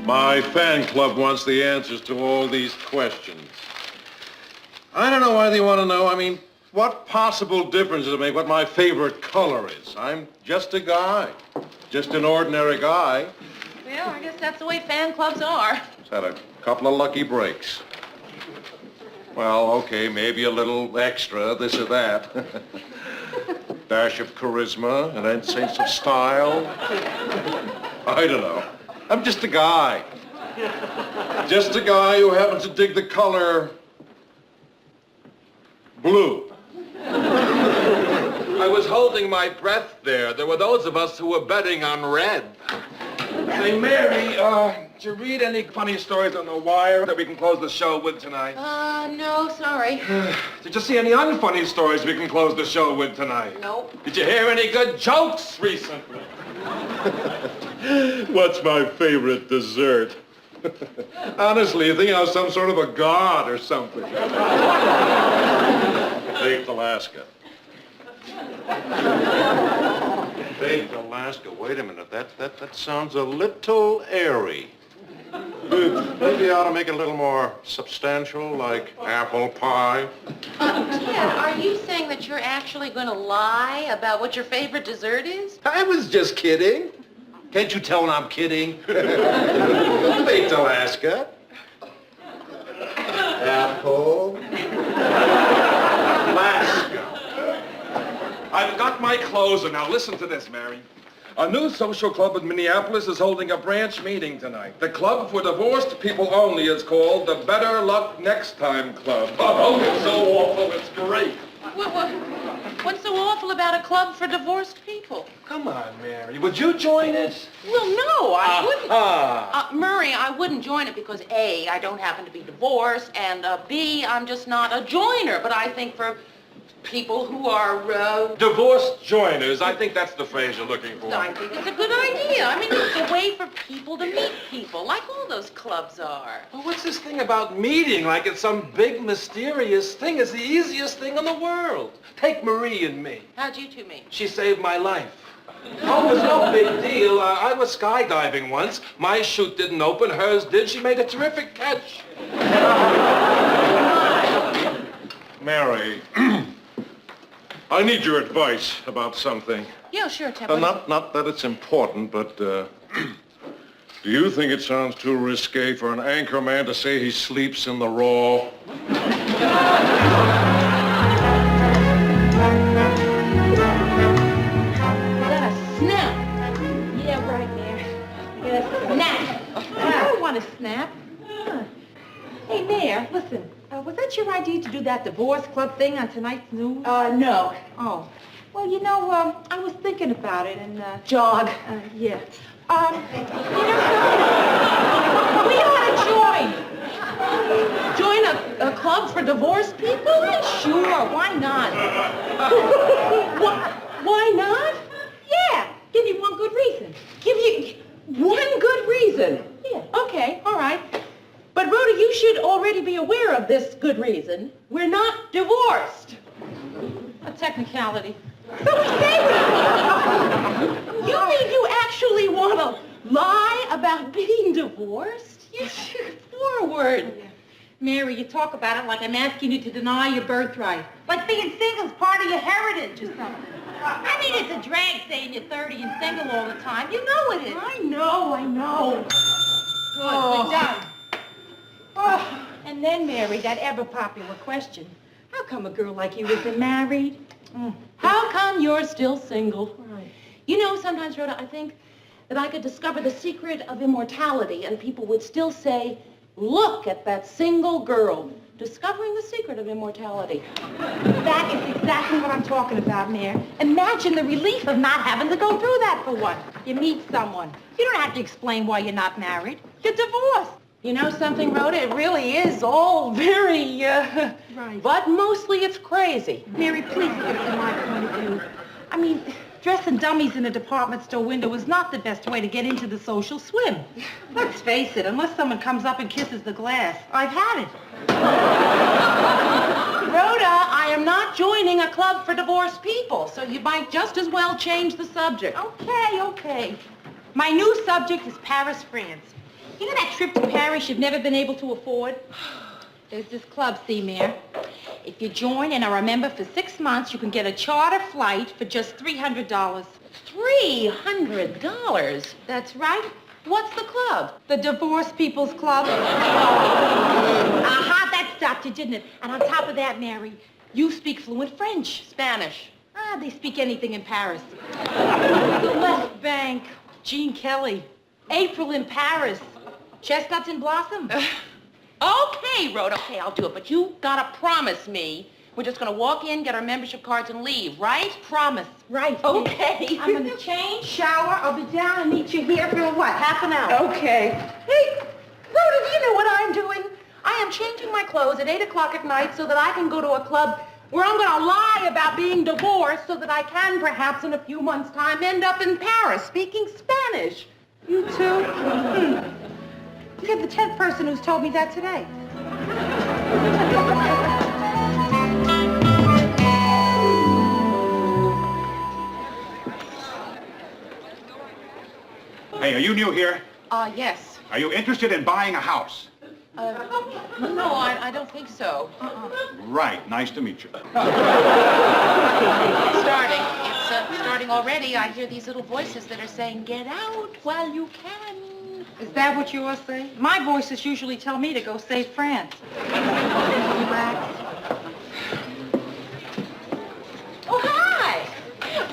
My fan club wants the answers to all these questions. I don't know why they want to know. I mean, what possible difference does it make what my favorite color is? I'm just a guy. Just an ordinary guy. Well, I guess that's the way fan clubs are. Just had a couple of lucky breaks. Well, okay, maybe a little extra, this or that. Dash of charisma, an incense of style. I don't know. I'm just a guy. Just a guy who happens to dig the color blue. I was holding my breath there. There were those of us who were betting on red. Say, Mary, did you read any funny stories on The Wire that we can close the show with tonight? No, sorry. Did you see any unfunny stories we can close the show with tonight? Nope. Did you hear any good jokes recently? What's my favorite dessert? Honestly, you think I was some sort of a god or something. Baked Alaska. Baked Alaska. Wait a minute. That sounds a little airy. Maybe I ought to make it a little more substantial, like apple pie. Ted, are you saying that you're actually going to lie about what your favorite dessert is? I was just kidding. Can't you tell when I'm kidding? Baked Alaska. Apple. Alaska. I've got my closer. Now listen to this, Mary. A new social club in Minneapolis is holding a branch meeting tonight. The Club for Divorced People Only is called the Better Luck Next Time Club. Oh, it's so awful, it's great. What's so awful about a club for divorced people? Come on, Mary. Would you join it? Well, no, I wouldn't. Ah. Murray, I wouldn't join it because A, I don't happen to be divorced, and B, I'm just not a joiner. But I think for people who are... Divorced joiners. I think that's the phrase you're looking for. I think it's a good idea. I mean, it's a way for people to meet people, like all those clubs are. Well, what's this thing about meeting like it's some big, mysterious thing? It's the easiest thing in the world. Take Marie and me. How'd you two meet? She saved my life. Oh, it was no big deal. I was skydiving once. My chute didn't open. Hers did. She made a terrific catch. Mary, I need your advice about something. Yeah, sure, Ted. Not that it's important, but do you think it sounds too risque for an anchor man to say he sleeps in the raw? A snap? Huh. Hey, Mayor, listen. Was that your idea to do that divorce club thing on tonight's news? No. Oh. Well, you know, I was thinking about it and, Jog. Yeah. You know, we ought to join. Join a club for divorced people? Sure, why not? Why not? Yeah, give me one good reason. Give you one good reason. Yeah. Okay, all right. But Rhoda, you should already be aware of this good reason. We're not divorced. A technicality. So we say You mean you actually want to lie about being divorced? You should forward. Mary, you talk about it like I'm asking you to deny your birthright. Like being single is part of your heritage or something. I mean, it's a drag saying you're 30 and single all the time. You know it is. I know. Good, we're done. Oh, and then, Mary, that ever-popular question. How come a girl like you isn't married? How come you're still single? Right. You know, sometimes, Rhoda, I think that I could discover the secret of immortality and people would still say, look at that single girl, discovering the secret of immortality. That is exactly what I'm talking about, Mayor. Imagine the relief of not having to go through that for once. You meet someone. You don't have to explain why you're not married. You're divorced. You know something, Rhoda? It really is all very, Right. But mostly it's crazy. Mary, please get to my point of view. I mean, dressing dummies in a department store window is not the best way to get into the social swim. Let's face it, unless someone comes up and kisses the glass. I've had it. Rhoda, I am not joining a club for divorced people, so you might just as well change the subject. Okay. My new subject is Paris, France. You know that trip to Paris you've never been able to afford? There's this club, Seamere. If you join and are a member for 6 months, you can get a charter flight for just $300. $300? That's right. What's the club? The Divorced People's Club. Aha, that stopped you, didn't it? And on top of that, Mary, you speak fluent French. Spanish. Ah, they speak anything in Paris. The West Bank, Gene Kelly, April in Paris, Chestnuts in Blossom. Okay, Rhoda, okay, I'll do it. But you gotta promise me we're just gonna walk in, get our membership cards, and leave, right? Promise. Right. Okay. I'm gonna change, shower, I'll be down and meet you here for what, half an hour? Okay. Hey, Rhoda, do you know what I'm doing? I am changing my clothes at 8 o'clock at night so that I can go to a club where I'm going to lie about being divorced so that I can, perhaps in a few months' time, end up in Paris speaking Spanish. You too? You're the 10th person who's told me that today. Hey, are you new here? Yes. Are you interested in buying a house? No, I don't think so. Right, nice to meet you. It's starting. It's starting already. I hear these little voices that are saying, get out while you can. Is that what yours say? My voices usually tell me to go save France. Relax. Oh, hi!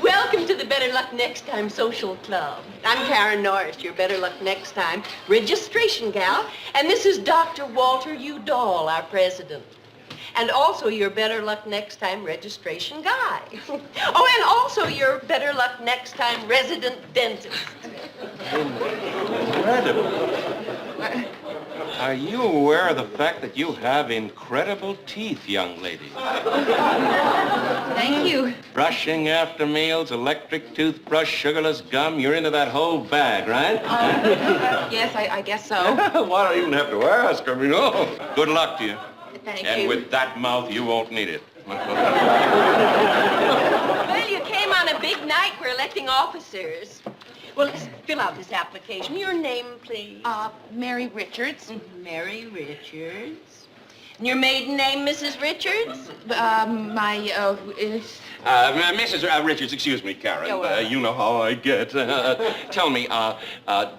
Welcome to the Better Luck Next Time Social Club. I'm Karen Norris, your Better Luck Next Time registration gal, and this is Dr. Walter Udall, our president. And also your Better Luck Next Time registration guy. Oh, and also your Better Luck Next Time resident dentist. Incredible. Are you aware of the fact that you have incredible teeth, young lady? Thank you. Brushing after meals, electric toothbrush, sugarless gum, you're into that whole bag, right? Yes, I guess so. Well, I don't even have to ask. I mean, oh. Good luck to you. Thank And you. with that mouth, you won't need it. Well, you came on a big night. We're electing officers. Well, let's fill out this application. Your name, please. Mary Richards. Mary Richards. And your maiden name, Mrs. Richards? Mrs. Richards, excuse me, Karen. Yeah, You know how I get. Tell me,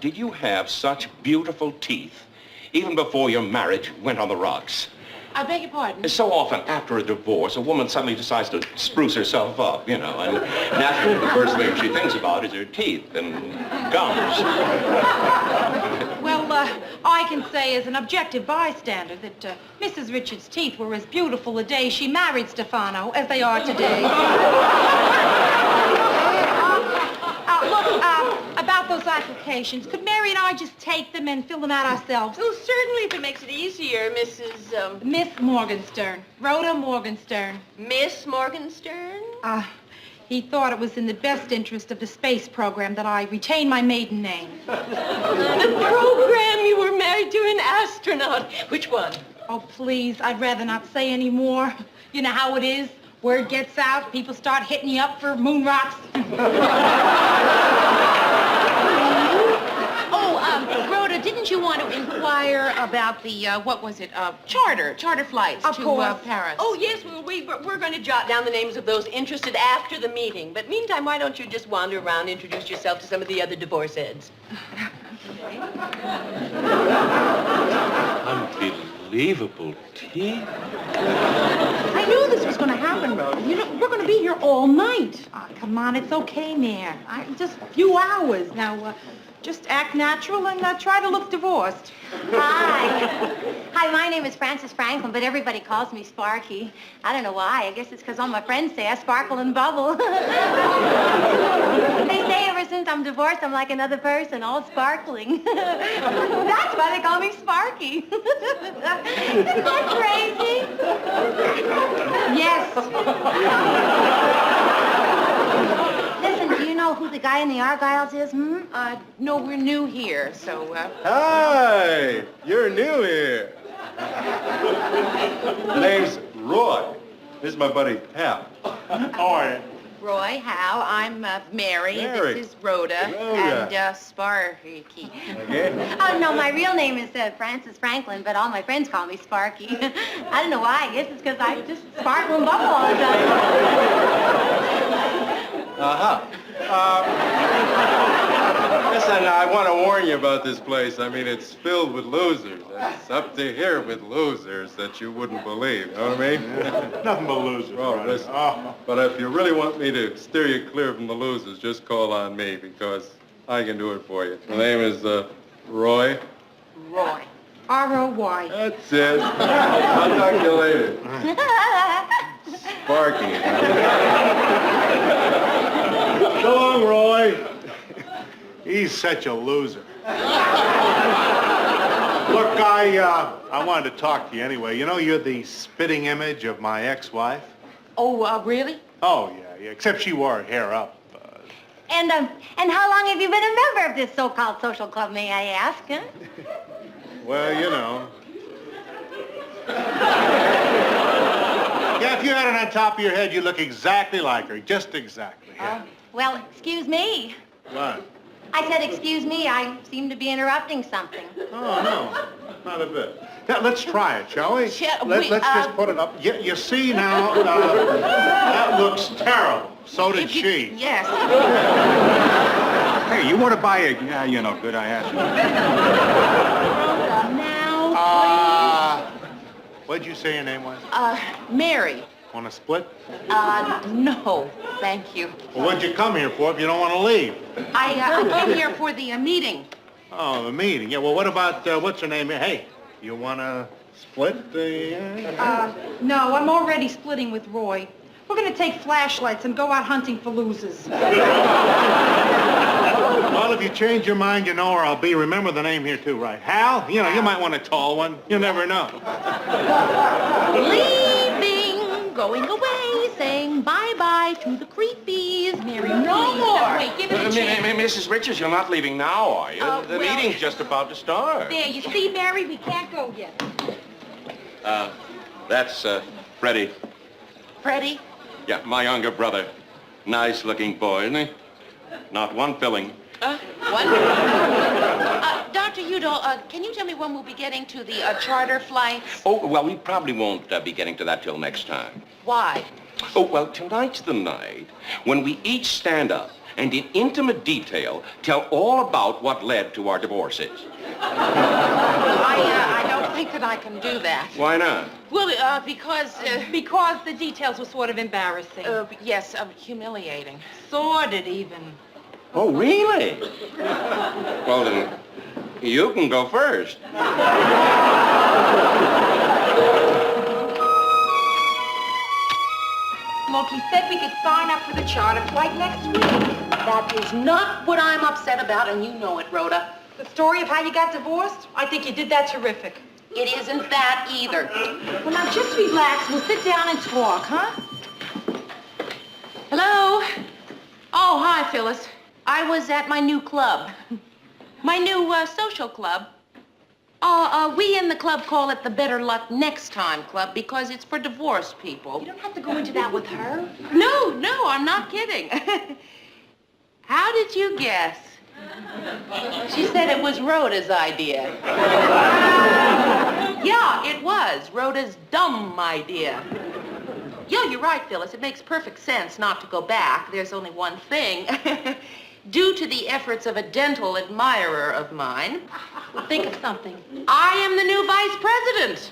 did you have such beautiful teeth even before your marriage went on the rocks? I beg your pardon. So often after a divorce, a woman suddenly decides to spruce herself up, you know, and naturally the first thing she thinks about is her teeth and gums. Well, I can say as an objective bystander that Mrs. Richards' teeth were as beautiful the day she married Stefano as they are today. Look, about those applications, could Mary and I just take them and fill them out ourselves? Oh, certainly, if it makes it easier, Mrs. Miss Morgenstern, Rhoda Morgenstern. Miss Morgenstern? He thought it was in the best interest of the space program that I retain my maiden name. The program you were married to an astronaut. Which one? Oh, please, I'd rather not say any more. You know how it is. Word gets out, people start hitting you up for moon rocks. Rhoda, didn't you want to inquire about the, charter flights Of to course. Paris? Oh, yes, we're going to jot down the names of those interested after the meeting. But meantime, why don't you just wander around, introduce yourself to some of the other divorce heads? Unbelievable teeth. I knew this was going to happen, Rhoda. You know, we're going to be here all night. Oh, come on, it's okay, Mare. Just a few hours. Now, just act natural and try to look divorced. Hi. Hi, my name is Frances Franklin, but everybody calls me Sparky. I don't know why. I guess it's because all my friends say I sparkle and bubble. They say ever since I'm divorced, I'm like another person, all sparkling. That's why they call me Sparky. Isn't that crazy? Yes. Listen, do you know who the guy in the Argyles is, No, we're new here, so, Hi, you're new here. The name's Roy. This is my buddy Hap. How are you? Roy, Hal. I'm Mary. Mary. This is Rhoda. Rhoda. And Sparky. Okay. Oh, no, my real name is Frances Franklin, but all my friends call me Sparky. I don't know why. I guess it's because I just sparkle and bubble all the time. Listen, I want to warn you about this place. I mean, it's filled with losers. It's up to here with losers that you wouldn't believe. You know what I mean? Nothing but losers. Well, brother. listen, Oh. but if you really want me to steer you clear from the losers, just call on me because I can do it for you. My name is Roy. Roy. R-O-Y. That's it. I'll talk to you later. Sparky. So long, Roy. He's such a loser. Look, I wanted to talk to you anyway. You know, you're the spitting image of my ex-wife. Oh, really? Oh, yeah, except she wore her hair up. And how long have you been a member of this so-called social club, may I ask, huh? Well, you know. Yeah, if you had it on top of your head, you look exactly like her. Just exactly. Yeah. Well, excuse me. What? I said, excuse me, I seem to be interrupting something. Oh, no, not a bit. Yeah, let's try it, shall we? We, Let's just put it up. You see now, that looks terrible. So did she. Yes. Hey, you want to buy a... Yeah, you know, good, I asked you. Now, What'd you say your name was? Mary. Want to split? No, thank you. Well, what'd you come here for if you don't want to leave? I came here for the meeting. Oh, the meeting. Yeah, well, what about, what's her name? Hey, you want to split the... No, I'm already splitting with Roy. We're going to take flashlights and go out hunting for losers. Well, if you change your mind, you know where I'll be. Remember the name here, too, right? Hal? You know, you might want a tall one. You never know. Leaving, going away, saying bye-bye to the creepies. Mary, no more. Wait, give it a chance. Mrs. Richards, you're not leaving now, are you? The well- meeting's just about to start. There, you see, Mary, we can't go yet. That's Freddie. Freddie? Yeah, my younger brother. Nice-looking boy, isn't he? Not one filling. What? Dr. Udall, can you tell me when we'll be getting to the charter flights? Oh, well, we probably won't be getting to that till next time. Why? Oh, well, tonight's the night when we each stand up and in intimate detail tell all about what led to our divorces. I don't think that I can do that. Why not? Well, because the details were sort of embarrassing. yes, humiliating. Sordid, even. Oh, really? Well, then, you can go first. Look, he said we could sign up for the charter flight next week. That is not what I'm upset about, and you know it, Rhoda. The story of how you got divorced? I think you did that terrific. It isn't that either. Well, now, just relax. We'll sit down and talk, huh? Hello? Oh, hi, Phyllis. I was at my new club. My new social club. We in the club call it the Better Luck Next Time Club because it's for divorced people. You don't have to go into that with her. No, I'm not kidding. How did you guess? She said it was Rhoda's idea. Yeah, it was. Rhoda's dumb idea. Yeah, you're right, Phyllis. It makes perfect sense not to go back. There's only one thing. Due to the efforts of a dental admirer of mine, Think of something. I am the new vice president.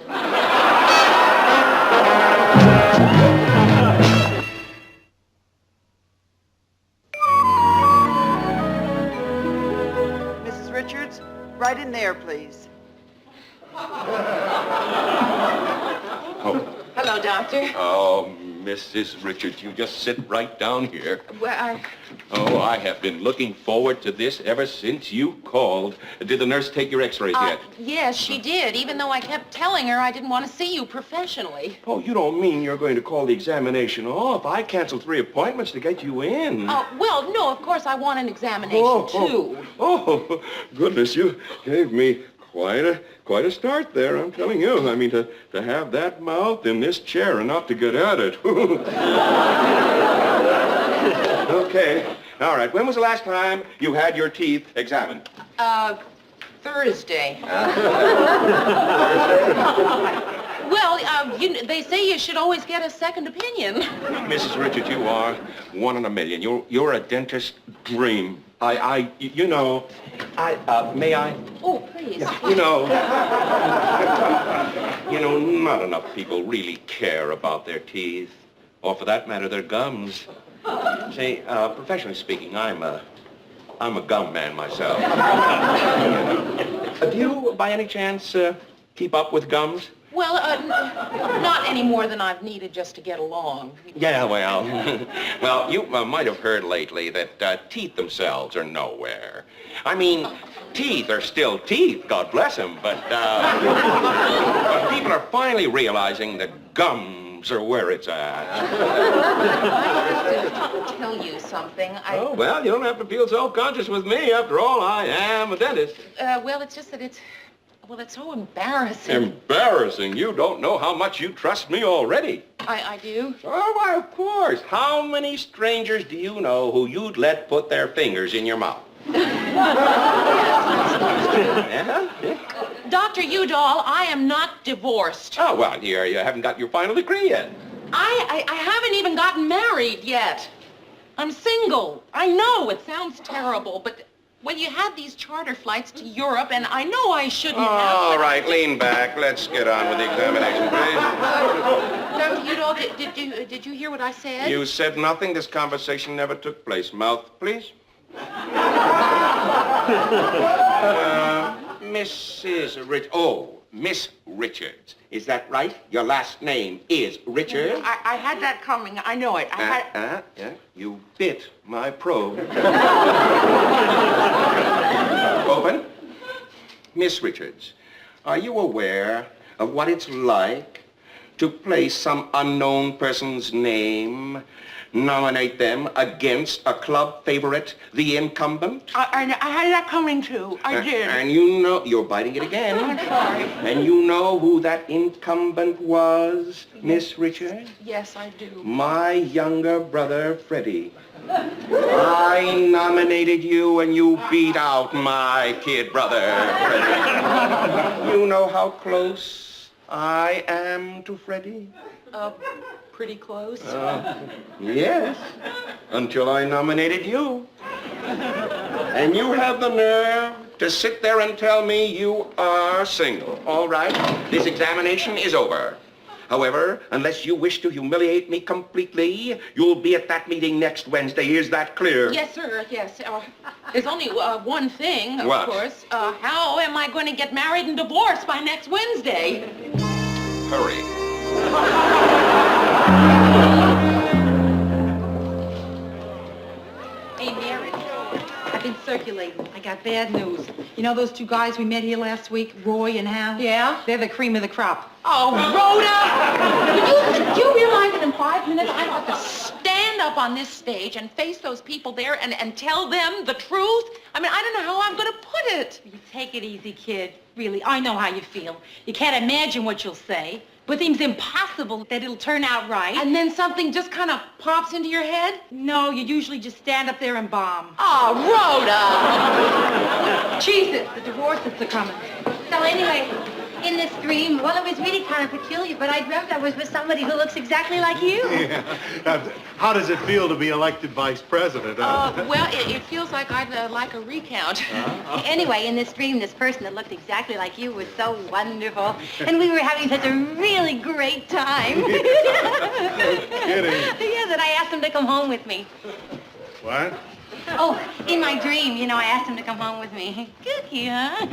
Mrs. Richards, right in there, please. Hello, Doctor. Oh, Mrs. Richards, you just sit right down here. Well, Oh, I have been looking forward to this ever since you called. Did the nurse take your x-rays yet? Yes, she did, even though I kept telling her I didn't want to see you professionally. Oh, you don't mean you're going to call the examination off? I canceled 3 appointments to get you in. Well, no, of course I want an examination, too. Oh, goodness, you gave me quite a start there, I'm telling you. I mean, to have that mouth in this chair and not to get at it. Okay. All right. When was the last time you had your teeth examined? Thursday. Well, they say you should always get a second opinion. Mrs. Richards, you are one in a million. You're a dentist's dream. May I? Oh, please. Not enough people really care about their teeth, or for that matter, their gums. See, professionally speaking, I'm a gum man myself. Do you, by any chance, keep up with gums? Well, not any more than I've needed just to get along. Yeah, well, well, you might have heard lately that teeth themselves are nowhere. I mean, teeth are still teeth, God bless them, but people are finally realizing that gums are where it's at. I have to tell you something. Oh, well, you don't have to feel self-conscious with me. After all, I am a dentist. Well, it's just that it's so embarrassing. Embarrassing? You don't know how much you trust me already. I do? Oh, why, of course. How many strangers do you know who you'd let put their fingers in your mouth? Yeah? Dr. Udall, I am not divorced. Oh, well, you haven't got your final degree yet. I haven't even gotten married yet. I'm single. I know it sounds terrible, but when you had these charter flights to Europe, and I know I shouldn't have. All right, lean back. Let's get on with the examination, please. Dr. Udall, did you hear what I said? You said nothing. This conversation never took place. Mouth, please. Mrs. Miss Richards. Is that right? Your last name is Richards? I had that coming. I know it. Yeah. You bit my probe. Open. Miss Richards, are you aware of what it's like to place some unknown person's name, nominate them against a club favorite, the incumbent? I had that coming too. I did. And you know, you're biting it again. I'm sorry. And you know who that incumbent was, Miss Richards? Yes, I do. My younger brother, Freddie. I nominated you and you beat out my kid brother, Freddie. You know how close I am to Freddie? Pretty close. Yes, until I nominated you. And you have the nerve to sit there and tell me you are single. All right, this examination is over. However, unless you wish to humiliate me completely, you'll be at that meeting next Wednesday. Is that clear? Yes, sir, yes. There's only one thing, of What? course. How am I going to get married and divorced by next Wednesday? Hurry. Hey, Mary, I've been circulating. I got bad news. You know those two guys we met here last week, Roy and Hal? Yeah? They're the cream of the crop. Oh, Rhoda! Do you realize that in 5 minutes I have to stand up on this stage and face those people there and tell them the truth? I mean, I don't know how I'm going to put it. You take it easy, kid. Really, I know how you feel. You can't imagine what you'll say, but it seems impossible that it'll turn out right. And then something just kind of pops into your head? No, you usually just stand up there and bomb. Oh, Rhoda! Jesus, the divorces are coming. So anyway, in this dream, well, it was really kind of peculiar, but I dreamt I was with somebody who looks exactly like you. Yeah. How does it feel to be elected vice president? Well, it feels like I'd like a recount. Anyway, in this dream, this person that looked exactly like you was so wonderful, and we were having such a really great time. No kidding. Yeah, that I asked him to come home with me. What? Oh, in my dream, you know, I asked him to come home with me. Cookie, huh?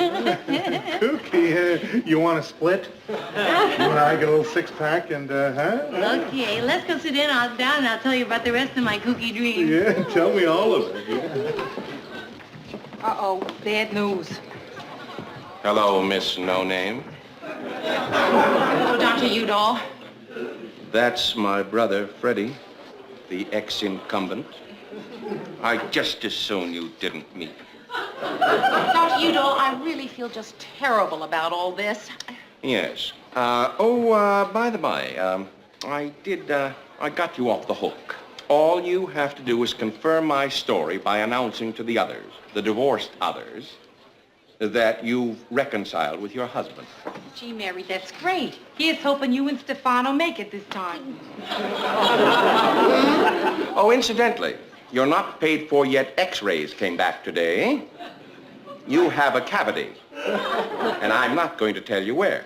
Kooky, you want to split? You and I get a little six-pack and, huh? Okay, let's go sit down and I'll tell you about the rest of my kooky dream. Yeah, tell me all of it. Yeah. Uh-oh, bad news. Hello, Miss No Name. Hello, Dr. Udall. That's my brother, Freddie, the ex-incumbent. I'd just as soon you didn't meet. Dr. Udall, I really feel just terrible about all this. Yes. By the by, I got you off the hook. all you have to do is confirm my story by announcing to the others, the divorced others, that you've reconciled with your husband. Gee, Mary, that's great. Here's hoping you and Stefano make it this time. Oh, incidentally, your not paid for yet x-rays came back today. You have a cavity, and I'm not going to tell you where.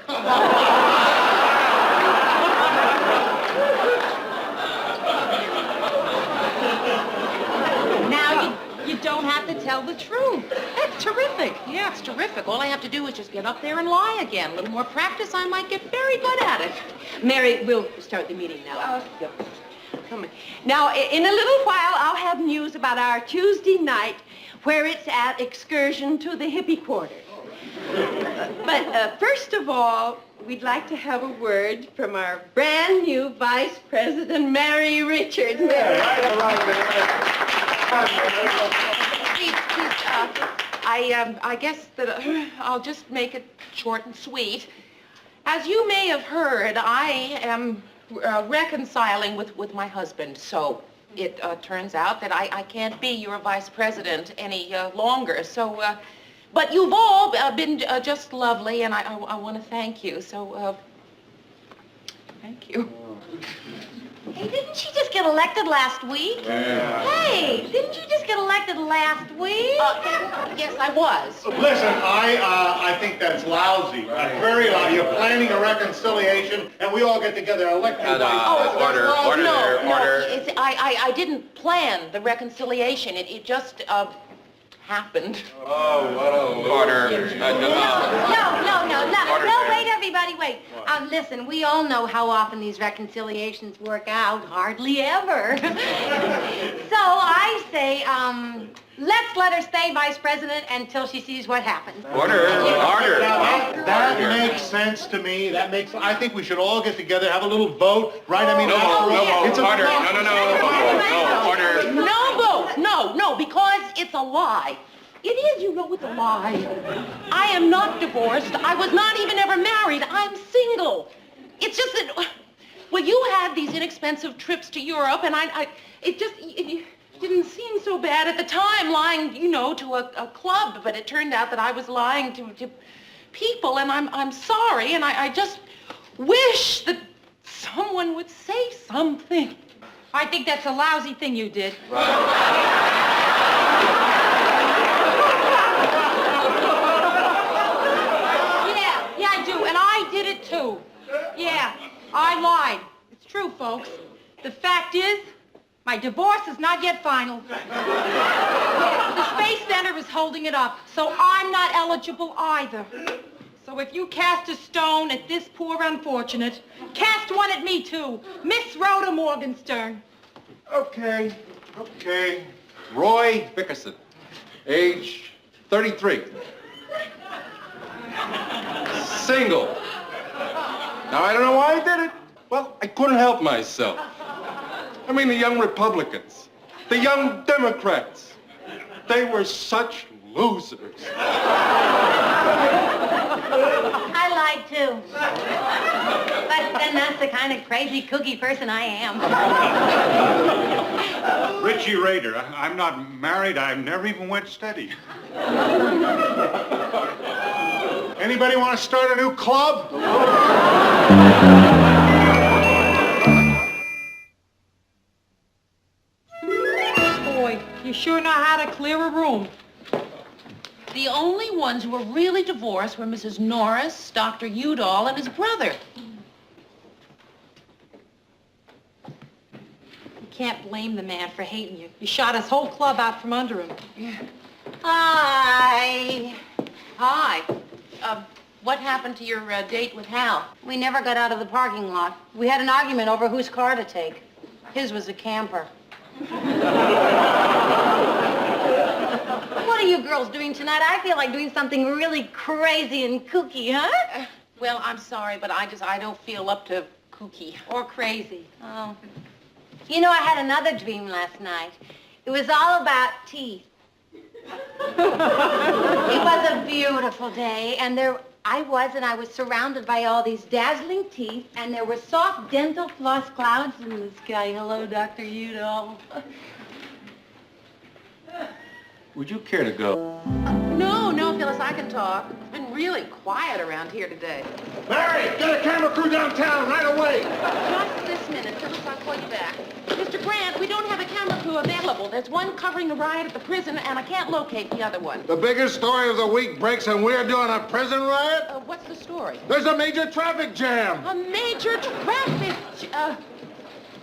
Now you don't have to tell the truth. That's terrific. Yeah, it's terrific. All I have to do is just get up there and lie again. A little more practice, I might get very good at it. Mary, we'll start the meeting now. Yep. Come on. Now, in a little while, I'll have news about our Tuesday night where it's at excursion to the hippie quarter. But first of all, we'd like to have a word from our brand new Vice President, Mary Richards. Mary. I guess that I'll just make it short and sweet. As you may have heard, I am reconciling with my husband, so it turns out that I can't be your vice president any longer. So, but you've all been just lovely, and I want to thank you. So, thank you. Hey, didn't she just get elected last week? Yeah. Hey, didn't you just get elected last week? Yes, I was. Listen, I think that's lousy. That's very lousy. You're planning a reconciliation, and we all get together and elect you. Order there, order. It's, I didn't plan the reconciliation. It just happened. Order. No, wait, everybody, wait. Listen, we all know how often these reconciliations work out. Hardly ever. So I say, let's let her stay vice president until she sees what happens. Order. That makes sense to me. I think we should all get together, have a little vote, right? I mean, No, it's a order. No, order. No vote. No, because it's a lie. It is, you know, it's a lie. I am not divorced. I was not even ever married. I'm single. It's just that, well, you had these inexpensive trips to Europe, and it didn't seem so bad at the time, lying, you know, to a club, but it turned out that I was lying to people, and I'm sorry, and I just wish that someone would say something. I think that's a lousy thing you did. Yeah, I do, and I did it too. Yeah, I lied. It's true, folks. The fact is, my divorce is not yet final. The Space Center is holding it up, so I'm not eligible either. So if you cast a stone at this poor unfortunate, cast one at me too, Miss Rhoda Morgenstern. Okay. Roy Bickerson, age 33. Single. Now, I don't know why I did it. Well, I couldn't help myself. I mean, the young Republicans, the young Democrats, they were such losers. I lied too. But then that's the kind of crazy kooky person I am. Richie Rader. I'm not married. I've never even went steady. Anybody want to start a new club? Boy, you sure know how to clear a room. The only ones who were really divorced were Mrs. Norris, Dr. Udall, and his brother. You can't blame the man for hating you. You shot his whole club out from under him. Hi. Hi. What happened to your date with Hal? We never got out of the parking lot. We had an argument over whose car to take. His was a camper. What are you girls doing tonight? I feel like doing something really crazy and kooky, huh? Well, I'm sorry, but I don't feel up to kooky. Or crazy. Oh. You know, I had another dream last night. It was all about teeth. It was a beautiful day, and I was, and I was surrounded by all these dazzling teeth, and there were soft dental floss clouds in the sky. Hello, Dr. Udall. Would you care to go? No, Phyllis, I can talk. It's been really quiet around here today. Mary, get a camera crew downtown right away. Just this minute, Phyllis, I'll call you back. Mr. Grant, we don't have a camera crew available. There's one covering the riot at the prison, and I can't locate the other one. The biggest story of the week breaks and we're doing a prison riot? What's the story? There's a major traffic jam. A major traffic...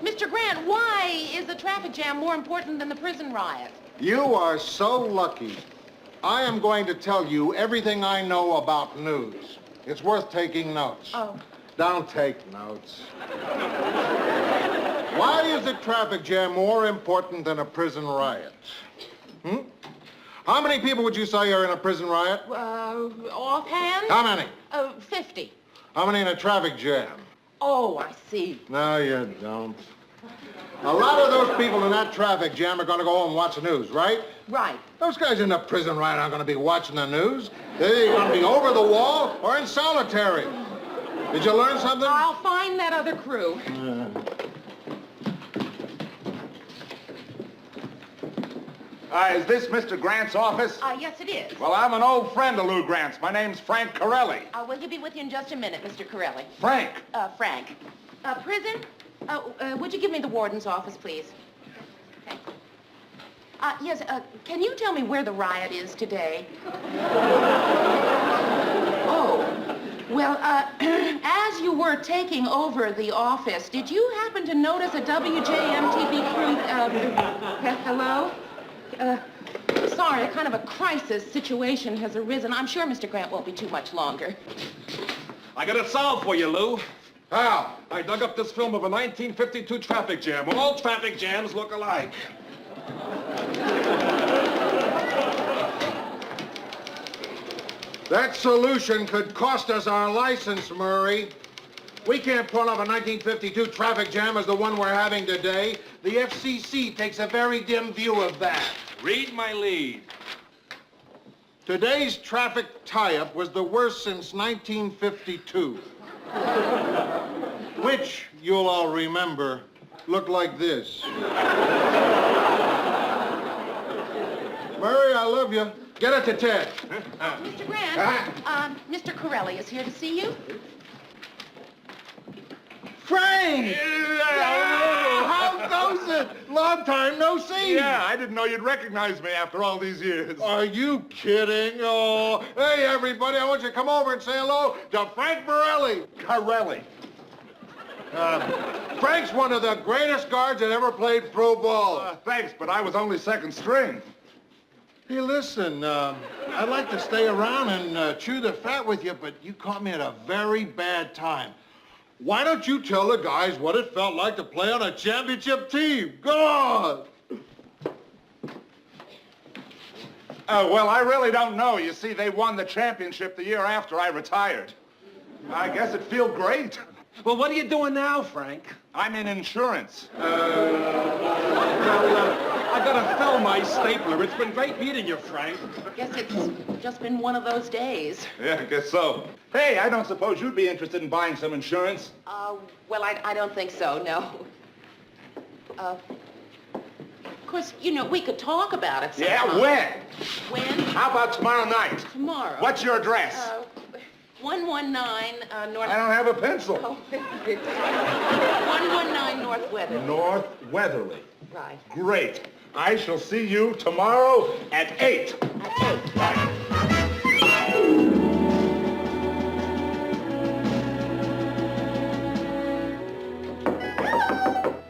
Mr. Grant, why is the traffic jam more important than the prison riot? You are so lucky. I am going to tell you everything I know about news. It's worth taking notes. Oh. Don't take notes. Why is the traffic jam more important than a prison riot? How many people would you say are in a prison riot? Offhand? How many? 50. How many in a traffic jam? Oh, I see. No, you don't. A lot of those people in that traffic jam are going to go home and watch the news, right? Right. Those guys in the prison riot aren't going to be watching the news. They're going to be over the wall or in solitary. Did you learn something? I'll find that other crew. Is this Mr. Grant's office? Yes, it is. Well, I'm an old friend of Lou Grant's. My name's Frank Corelli. Will he be with you in just a minute, Mr. Corelli? Frank! Frank. Prison? Would you give me the warden's office, please? Okay. Yes, can you tell me where the riot is today? Oh, well, as you were taking over the office, did you happen to notice a WJMTV crew, hello? Sorry, a kind of a crisis situation has arisen. I'm sure Mr. Grant won't be too much longer. I got it solved for you, Lou. How? I dug up this film of a 1952 traffic jam. All traffic jams look alike. That solution could cost us our license, Murray. We can't pull off a 1952 traffic jam as the one we're having today. The FCC takes a very dim view of that. Read my lead. Today's traffic tie-up was the worst since 1952. Which, you'll all remember, looked like this. Murray, I love you. Get it to Ted. Mr. Grant, Mr. Corelli is here to see you. Frank! How goes it? Long time no see. Yeah, I didn't know you'd recognize me after all these years. Are you kidding? Oh, hey, everybody, I want you to come over and say hello to Frank Borelli. Corelli. Frank's one of the greatest guards that ever played pro ball. Thanks, but I was only second string. Hey, listen, I'd like to stay around and chew the fat with you, but you caught me at a very bad time. Why don't you tell the guys what it felt like to play on a championship team? Go on! Well, I really don't know. You see, they won the championship the year after I retired. I guess it feel great. Well, what are you doing now, Frank? I'm in insurance. I gotta fill my stapler. It's been great meeting you, Frank. Guess it's just been one of those days. Yeah, I guess so. Hey, I don't suppose you'd be interested in buying some insurance? Well, I don't think so, no. Of course, you know, we could talk about it sometime. Yeah, when? When? How about tomorrow night? Tomorrow. What's your address? 119 North... I don't have a pencil. Oh, 119 North Weather. North Weatherly. Right. Great. I shall see you tomorrow at 8. Right.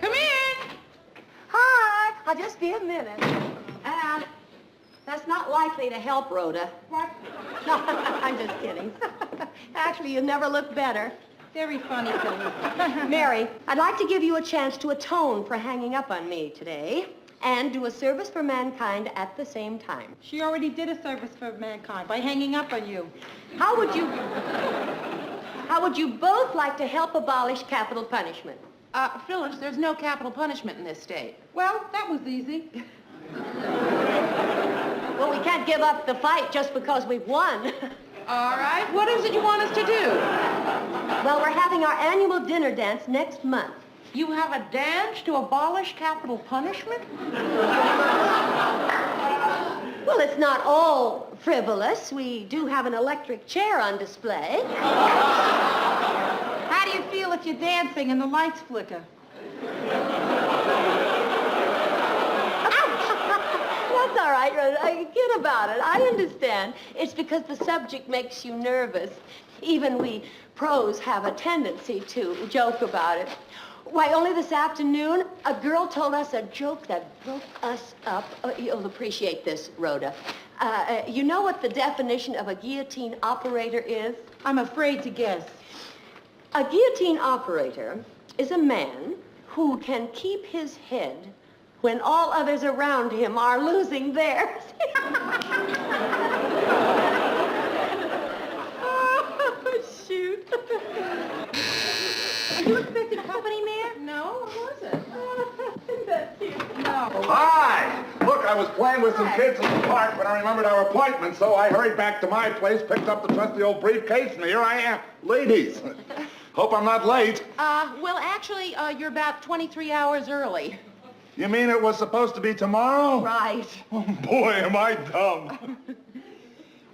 Come in. Hi, I'll just be a minute. That's not likely to help, Rhoda. What? No, I'm just kidding. Actually, you never look better. Very funny, Phyllis. Mary, I'd like to give you a chance to atone for hanging up on me today and do a service for mankind at the same time. She already did a service for mankind by hanging up on you. How would you both like to help abolish capital punishment? Phyllis, there's no capital punishment in this state. Well, that was easy. Well, we can't give up the fight just because we've won. All right, what is it you want us to do? Well, we're having our annual dinner dance next month. You have a dance to abolish capital punishment? Well, it's not all frivolous. We do have an electric chair on display. How do you feel if you're dancing and the lights flicker? That's all right, Rhoda. Forget about it. I understand. It's because the subject makes you nervous. Even we pros have a tendency to joke about it. Why, only this afternoon, a girl told us a joke that broke us up. You'll appreciate this, Rhoda. You know what the definition of a guillotine operator is? I'm afraid to guess. A guillotine operator is a man who can keep his head when all others around him are losing theirs. Oh, shoot. Are you expecting company, Mayor? No, it wasn't. That's you. No. Hi! Look, I was playing with some kids in the park, but I remembered our appointment, so I hurried back to my place, picked up the trusty old briefcase, and here I am. Ladies, hope I'm not late. Well, actually, you're about 23 hours early. You mean it was supposed to be tomorrow? Right. Oh, boy, am I dumb.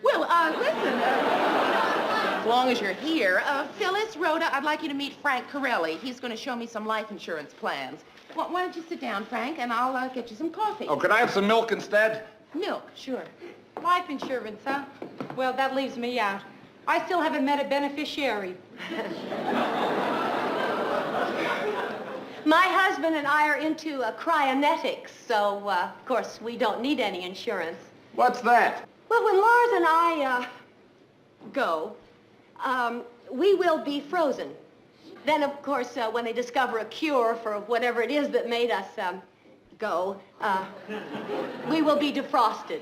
Well, listen, as long as you're here, Phyllis, Rhoda, I'd like you to meet Frank Corelli. He's going to show me some life insurance plans. Why don't you sit down, Frank, and I'll get you some coffee. Oh, could I have some milk instead? Milk, sure. Life insurance, huh? Well, that leaves me out. I still haven't met a beneficiary. My husband and I are into cryonetics, so, of course, we don't need any insurance. What's that? Well, when Lars and I go, we will be frozen. Then, of course, when they discover a cure for whatever it is that made us go, we will be defrosted.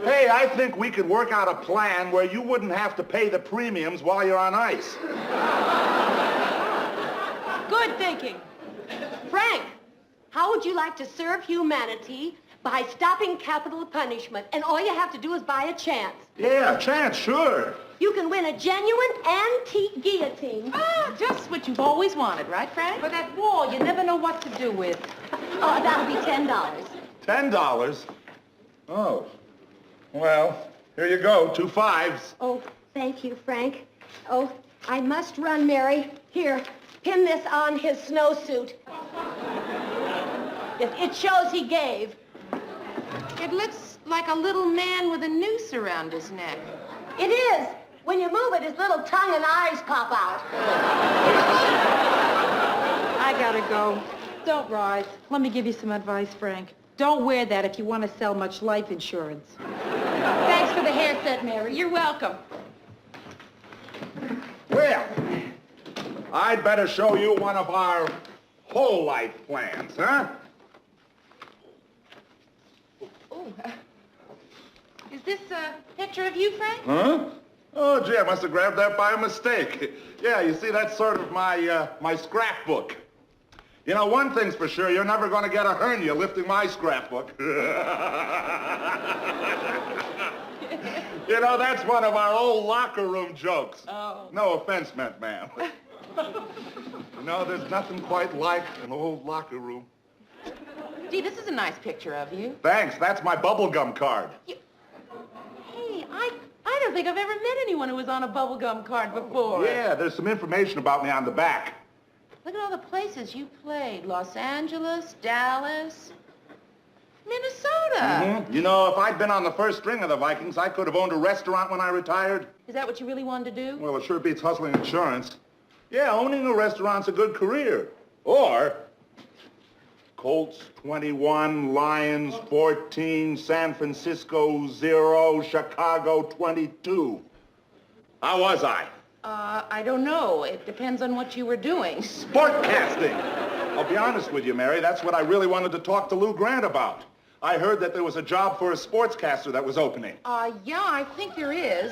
Hey, I think we could work out a plan where you wouldn't have to pay the premiums while you're on ice. Good thinking. Frank, how would you like to serve humanity by stopping capital punishment, and all you have to do is buy a chance? Yeah, chance, sure. You can win a genuine antique guillotine. Ah, just what you've always wanted, right, Frank? For that wall, you never know what to do with. Oh, that'll be $10. $10? Oh. Well, here you go, 2 5s. Oh, thank you, Frank. Oh, I must run, Mary. Here, pin this on his snowsuit. It shows he gave. It looks like a little man with a noose around his neck. It is. When you move it, his little tongue and eyes pop out. I gotta go. Don't rise. Let me give you some advice, Frank. Don't wear that if you want to sell much life insurance. Thanks for the hair set, Mary. You're welcome. Well, I'd better show you one of our whole life plans, huh? Oh, is this a picture of you, Frank? Huh? Oh, gee, I must have grabbed that by mistake. Yeah, you see, that's sort of my scrapbook. You know, one thing's for sure, you're never going to get a hernia lifting my scrapbook. You know, that's one of our old locker room jokes. Oh. No offense meant, ma'am. You know, there's nothing quite like an old locker room. Gee, this is a nice picture of you. Thanks, that's my bubblegum card. Hey, I don't think I've ever met anyone who was on a bubblegum card before. Yeah, there's some information about me on the back. Look at all the places you played. Los Angeles, Dallas, Minnesota. You know, if I'd been on the first string of the Vikings, I could have owned a restaurant when I retired. Is that what you really wanted to do? Well, it sure beats hustling insurance. Yeah, owning a restaurant's a good career. Or Colts 21, Lions 14, San Francisco 0, Chicago 22. How was I? I don't know. It depends on what you were doing. Sportcasting! I'll be honest with you, Mary, that's what I really wanted to talk to Lou Grant about. I heard that there was a job for a sportscaster that was opening. Yeah, I think there is.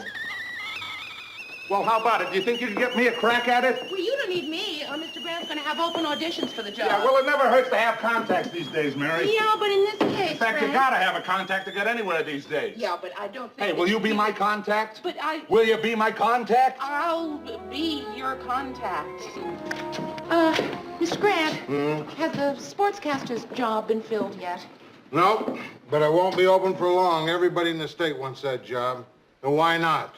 Well, how about it? Do you think you could get me a crack at it? Well, you don't need me. Mr. Grant's going to have open auditions for the job. Yeah, well, it never hurts to have contacts these days, Mary. Yeah, but in this case, In fact, you Frank... gotta have a contact to get anywhere these days. Yeah, but I don't think... Hey, will you be my contact? But Will you be my contact? I'll be your contact. Mr. Grant, has the sportscaster's job been filled yet? No, but it won't be open for long. Everybody in the state wants that job. And why not?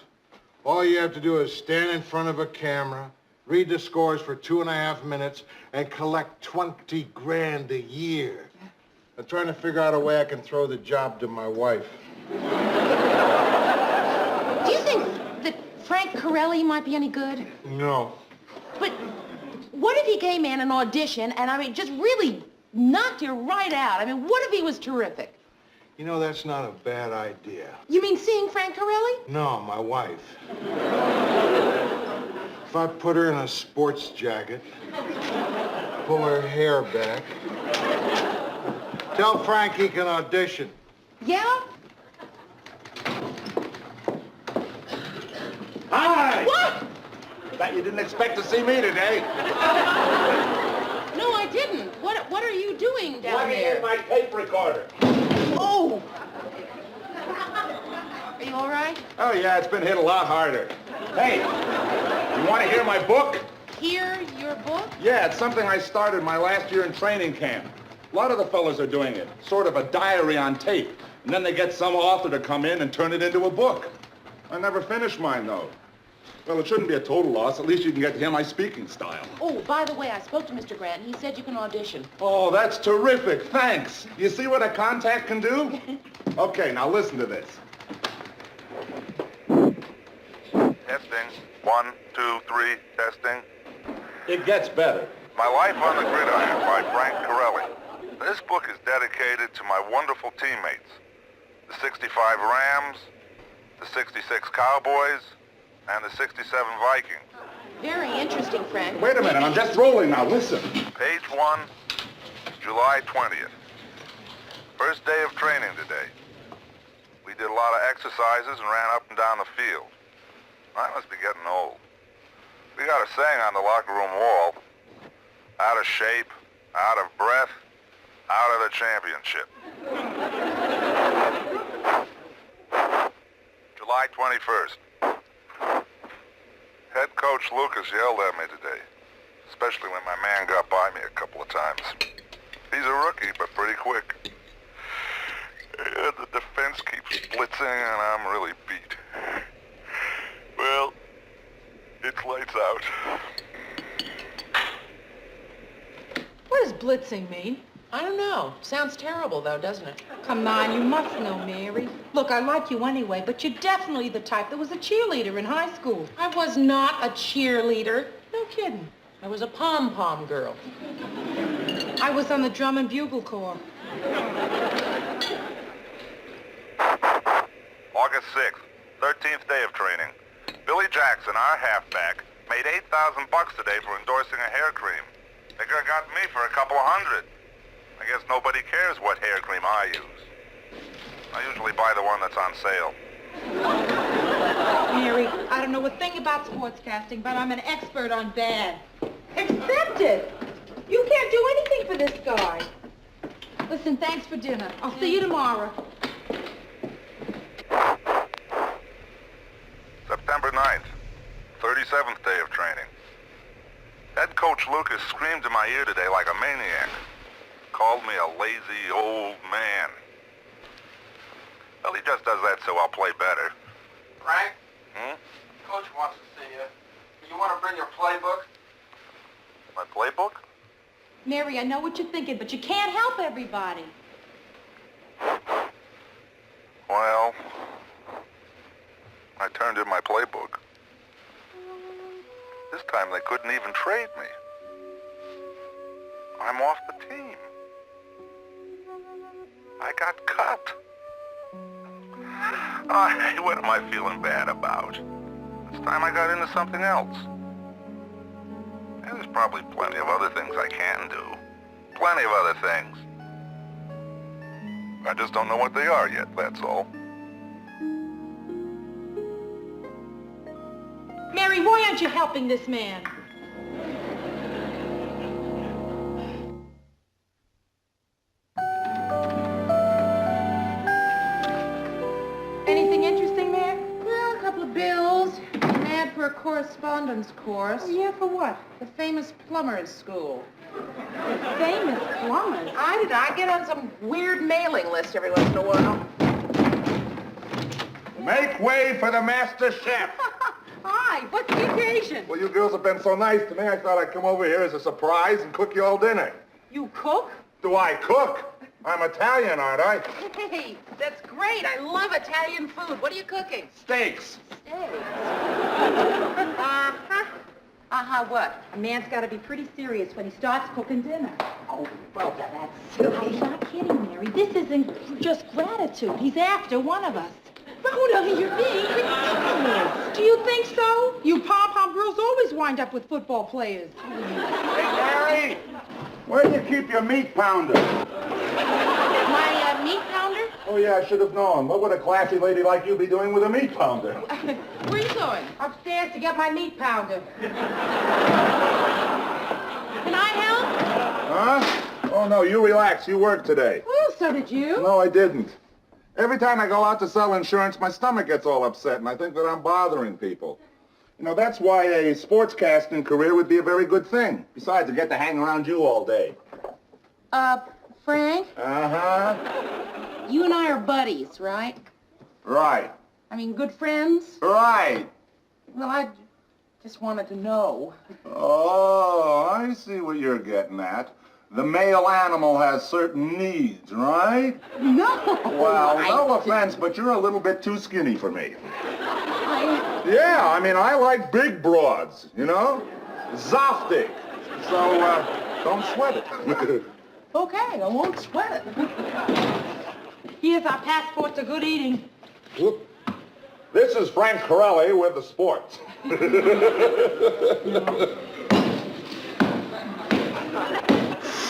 All you have to do is stand in front of a camera, read the scores for 2.5 minutes, and collect 20 grand a year. I'm trying to figure out a way I can throw the job to my wife. Do you think that Frank Corelli might be any good? No. But what if he came in an audition and, I mean, just really knocked you right out? I mean, what if he was terrific? You know, that's not a bad idea. You mean seeing Frank Corelli? No, my wife. If I put her in a sports jacket, pull her hair back, tell Frank he can audition. Yeah? Hi! What? Bet you didn't expect to see me today. No, I didn't. What are you doing down there? my tape recorder. Oh! Are you all right? Oh, yeah, it's been hit a lot harder. Hey, you want to hear my book? Hear your book? Yeah, it's something I started my last year in training camp. A lot of the fellas are doing it, sort of a diary on tape. And then they get some author to come in and turn it into a book. I never finished mine, though. Well, it shouldn't be a total loss. At least you can get to hear my speaking style. Oh, by the way, I spoke to Mr. Grant. He said you can audition. Oh, that's terrific. Thanks. You see what a contact can do? Okay, now listen to this. Testing. 1, 2, 3, testing. It gets better. My Life on the Gridiron by Frank Corelli. This book is dedicated to my wonderful teammates. The 65 Rams, the 66 Cowboys, and the 67 Vikings. Very interesting, Frank. Wait a minute, I'm just rolling now. Listen. Page 1, July 20th. First day of training today. We did a lot of exercises and ran up and down the field. I must be getting old. We got a saying on the locker room wall. Out of shape, out of breath, out of the championship. July 21st. Head coach Lucas yelled at me today, especially when my man got by me a couple of times. He's a rookie, but pretty quick. The defense keeps blitzing, and I'm really beat. Well, it's lights out. What does blitzing mean? I don't know. Sounds terrible, though, doesn't it? Come on, you must know, Mary. Look, I like you anyway, but you're definitely the type that was a cheerleader in high school. I was not a cheerleader. No kidding. I was a pom-pom girl. I was on the drum and bugle corps. August 6th, 13th day of training. Billy Jackson, our halfback, made $8,000 today for endorsing a hair cream. They could have got me for a couple of $100. I guess nobody cares what hair cream I use. I usually buy the one that's on sale. Mary, I don't know a thing about sportscasting, but I'm an expert on bad. Accept it. You can't do anything for this guy. Listen, thanks for dinner. I'll see you tomorrow. September 9th, 37th day of training. Head coach Lucas screamed in my ear today like a maniac. Called me a lazy old man. Well, he just does that so I'll play better. Frank, Hmm? Coach wants to see you. You want to bring your playbook? My playbook? Mary, I know what you're thinking, but you can't help everybody. Well, I turned in my playbook. This time they couldn't even trade me. I'm off the team. I got cut. Oh, what am I feeling bad about? It's time I got into something else. And there's probably plenty of other things I can do. Plenty of other things. I just don't know what they are yet, that's all. Mary, why aren't you helping this man? correspondence course. Oh, yeah, for what? The famous plumbers school. Famous plumbers. I get on some weird mailing list every once in a while. Make way for the master chef. Hi, what's the occasion? Well, you girls have been so nice to me, I thought I'd come over here as a surprise and cook you all dinner. You cook? Do I cook? I'm Italian, aren't I? Hey, that's great. I love Italian food. What are you cooking? Steaks. What? A man's got to be pretty serious when he starts cooking dinner. Oh, well, that's silly. I'm not kidding, Mary. This isn't just gratitude. He's after one of us. Rhoda, you're being ridiculous. Do you think so? You pom-pom girls always wind up with football players. Hey, Mary, where do you keep your meat pounder? My meat pounder? Oh, yeah, I should have known. What would a classy lady like you be doing with a meat pounder? Where are you going? Upstairs to get my meat pounder. Can I help? Huh? Oh, no, you relax. You work today. Well, so did you. No, I didn't. Every time I go out to sell insurance, my stomach gets all upset, and I think that I'm bothering people. You know, that's why a sportscasting career would be a very good thing. Besides, I get to hang around you all day. Frank, Uh-huh. you and I are buddies, right? Right. I mean, good friends? Right. Well, I just wanted to know. Oh, I see what you're getting at. The male animal has certain needs, right? No. Well, no offense, but you're a little bit too skinny for me. Yeah, I mean, I like big broads, you know? Zoftig. So, don't sweat it. Okay, I won't sweat it. Here's our passport to good eating. Whoop. This is Frank Corelli with the sports.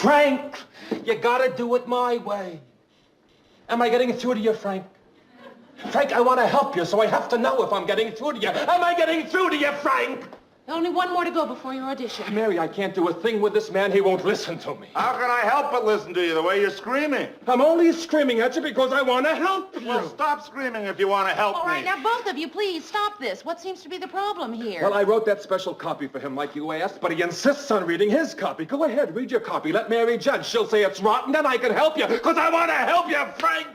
Frank, you gotta do it my way. Am I getting through to you, Frank? Frank, I want to help you, so I have to know if I'm getting through to you. Am I getting through to you, Frank? Only one more to go before your audition. Mary, I can't do a thing with this man. He won't listen to me. How can I help but listen to you the way you're screaming? I'm only screaming at you because I want to help you. Well, stop screaming if you want to help All right, me. now both of you, please stop this. What seems to be the problem here? Well, I wrote that special copy for him like you asked, but he insists on reading his copy. Go ahead, read your copy. Let Mary judge. She'll say it's rotten, then I can help you, because I want to help you, Frank.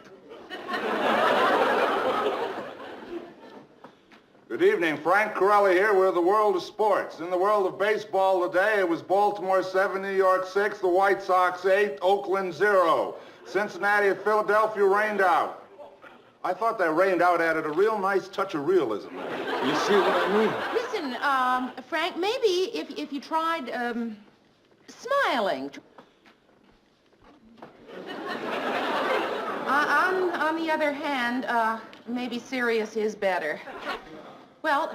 Good evening, Frank Corelli here with the world of sports. In the world of baseball today, it was Baltimore 7, New York 6, the White Sox 8, Oakland 0. Cincinnati and Philadelphia rained out. I thought that rained out added a real nice touch of realism. You see what I mean? Listen, Frank, maybe if you tried, smiling. On the other hand, maybe serious is better. Well,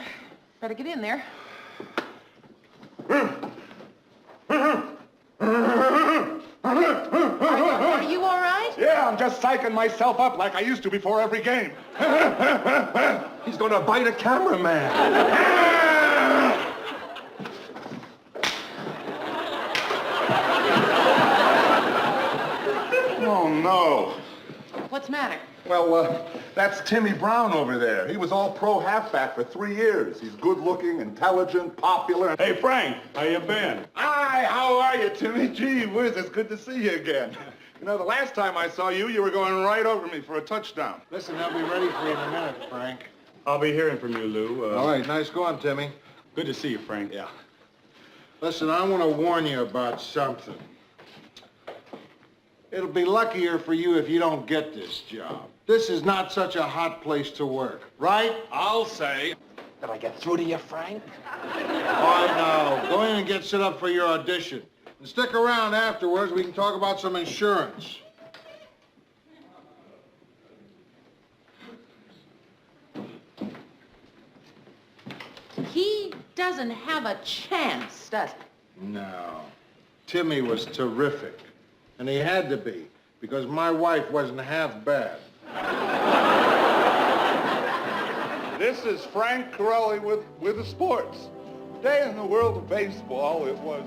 better get in there. Are you all right? Yeah, I'm just psyching myself up like I used to before every game. He's going to bite a cameraman. Oh, no. What's the matter? Well, that's Timmy Brown over there. He was all-pro halfback for 3 years. He's good-looking, intelligent, popular. Hey, Frank, how you been? Hi, how are you, Timmy? Gee whiz, it's good to see you again. You know, the last time I saw you, you were going right over me for a touchdown. Listen, they'll be ready for you in a minute, Frank. I'll be hearing from you, Lou. All right, nice going, Timmy. Good to see you, Frank. Yeah. Listen, I want to warn you about something. It'll be luckier for you if you don't get this job. This is not such a hot place to work, right? I'll say. Did I get through to you, Frank? Oh, no. Go in and get set up for your audition. And stick around afterwards. We can talk about some insurance. He doesn't have a chance, does he? No. Timmy was terrific. And he had to be, because my wife wasn't half bad. This is Frank Corelli with the sports. Today in the world of baseball, it was...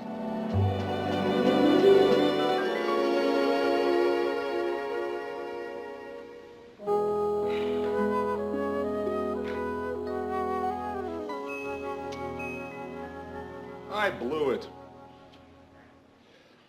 I blew it.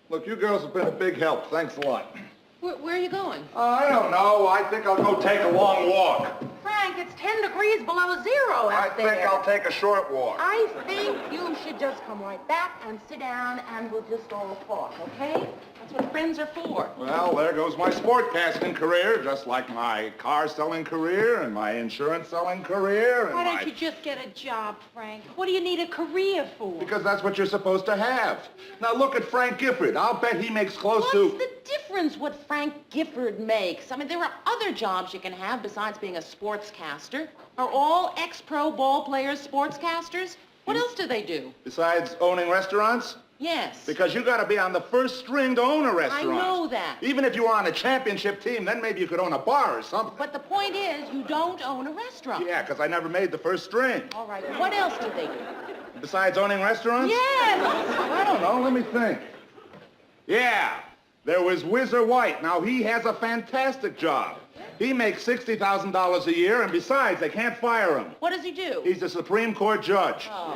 Look, you girls have been a big help. Thanks a lot. Where are you going? I don't know. I think I'll go take a long walk. Frank, it's 10 degrees below zero I out there. think I'll take a short walk. I think you should just come right back and sit down and we'll just all talk, okay? That's what friends are for. Well, there goes my sportcasting career, just like my car selling career and my insurance selling career. And Why my... don't you just get a job, Frank? What do you need a career for? Because that's what you're supposed to have. Now look at Frank Gifford. I'll bet he makes close to... What's the difference what Frank Gifford makes? I mean, there are other jobs you can have besides being a sportscaster. Are all ex-pro ball players sportscasters? What else do they do? Besides owning restaurants? Yes. Because you got to be on the first string to own a restaurant. I know that. Even if you were on a championship team, then maybe you could own a bar or something. But the point is, you don't own a restaurant. Yeah, because I never made the first string. All right, what else do they do? Besides owning restaurants? Yes! I don't know. Let me think. Yeah, there was Whizzer White. Now, he has a fantastic job. He makes $60,000 a year, and besides, they can't fire him. What does he do? He's a Supreme Court judge. Oh.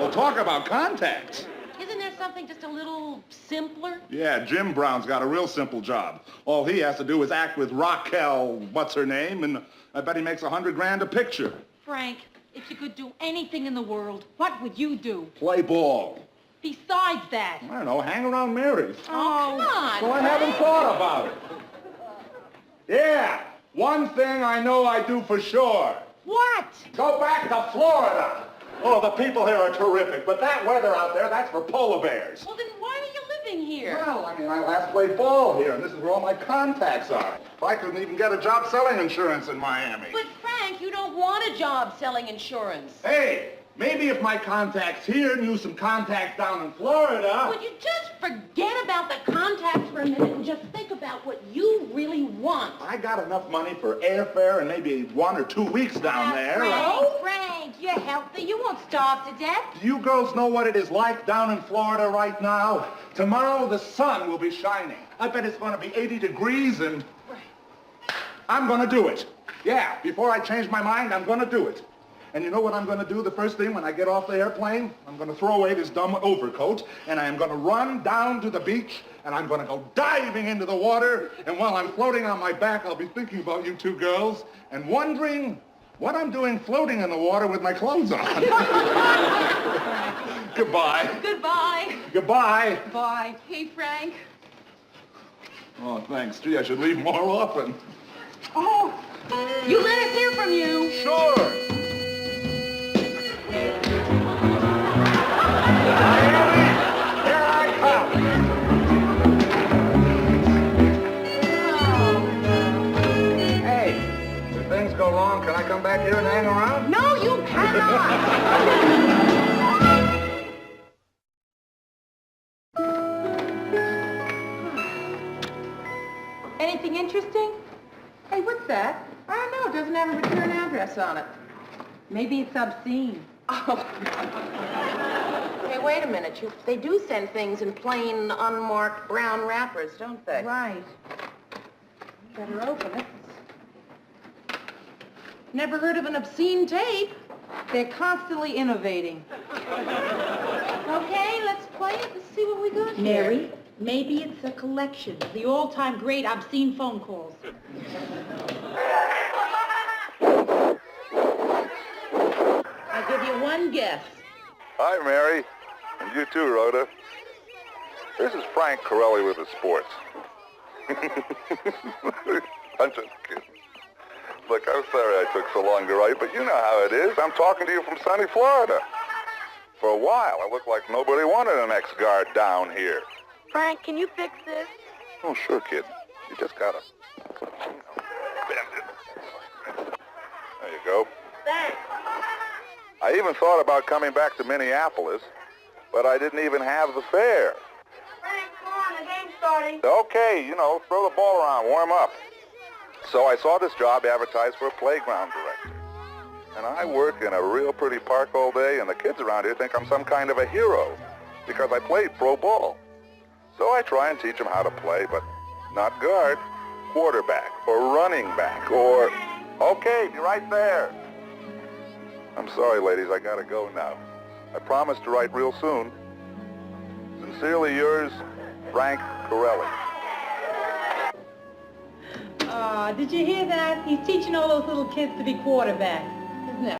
Well, talk about contacts. Isn't there something just a little simpler? Yeah, Jim Brown's got a real simple job. All he has to do is act with Raquel, what's her name, and I bet he makes $100,000 a picture. Frank, if you could do anything in the world, what would you do? Play ball. Besides that. I don't know, hang around Mary's. Oh, come on. Well, I haven't thought about it. Yeah, one thing I know I do for sure. What? Go back to Florida. Oh, the people here are terrific, but that weather out there, that's for polar bears. Well, then why are you living here? Well, I mean, I last played ball here, and this is where all my contacts are. I couldn't even get a job selling insurance in Miami. But, Frank, you don't want a job selling insurance. Hey, maybe if my contacts here knew some contacts down in Florida... Would you just forget about the contacts for a minute and just think about what you really want? I got enough money for airfare and maybe 1 or 2 weeks down there. Frank, you're healthy. You won't starve to death. Do you girls know what it is like down in Florida right now? Tomorrow the sun will be shining. I bet it's going to be 80 degrees and... I'm going to do it. Yeah, before I change my mind, I'm going to do it. And you know what I'm going to do the first thing when I get off the airplane? I'm going to throw away this dumb overcoat, and I am going to run down to the beach, and I'm going to go diving into the water, and while I'm floating on my back, I'll be thinking about you two girls and wondering what I'm doing floating in the water with my clothes on. Goodbye. Goodbye. Goodbye. Bye. Hey, Frank. Oh, thanks. Gee, I should leave more often. Oh, you let us hear from you. Sure. Here I come. Hey, if things go wrong, can I come back here and hang around? No, you cannot. Anything interesting? Hey, what's that? I don't know. It doesn't have a return address on it. Maybe it's obscene. Oh. Hey, wait a minute. They do send things in plain, unmarked brown wrappers, don't they? Right. Better open it. Never heard of an obscene tape. They're constantly innovating. Okay, let's play it and see what we got here. Mary, maybe it's a collection of the all-time great obscene phone calls. I'll give you one guess. Hi, Mary. And you too, Rhoda. This is Frank Corelli with the sports. I'm just kidding. Look, I'm sorry I took so long to write, but you know how it is. I'm talking to you from sunny Florida. For a while, I looked like nobody wanted an ex-guard down here. Frank, can you fix this? Oh, sure, kid. You just gotta bend it. There you go. Thanks. I even thought about coming back to Minneapolis, but I didn't even have the fare. Frank, come on, the game's starting. Okay, you know, throw the ball around, warm up. So I saw this job advertised for a playground director. And I work in a real pretty park all day, and the kids around here think I'm some kind of a hero because I played pro ball. So I try and teach them how to play, but not guard, quarterback, or running back, or... Okay, be right there. I'm sorry, ladies, I gotta go now. I promise to write real soon. Sincerely yours, Frank Corelli. Did you hear that? He's teaching all those little kids to be quarterbacks. Isn't that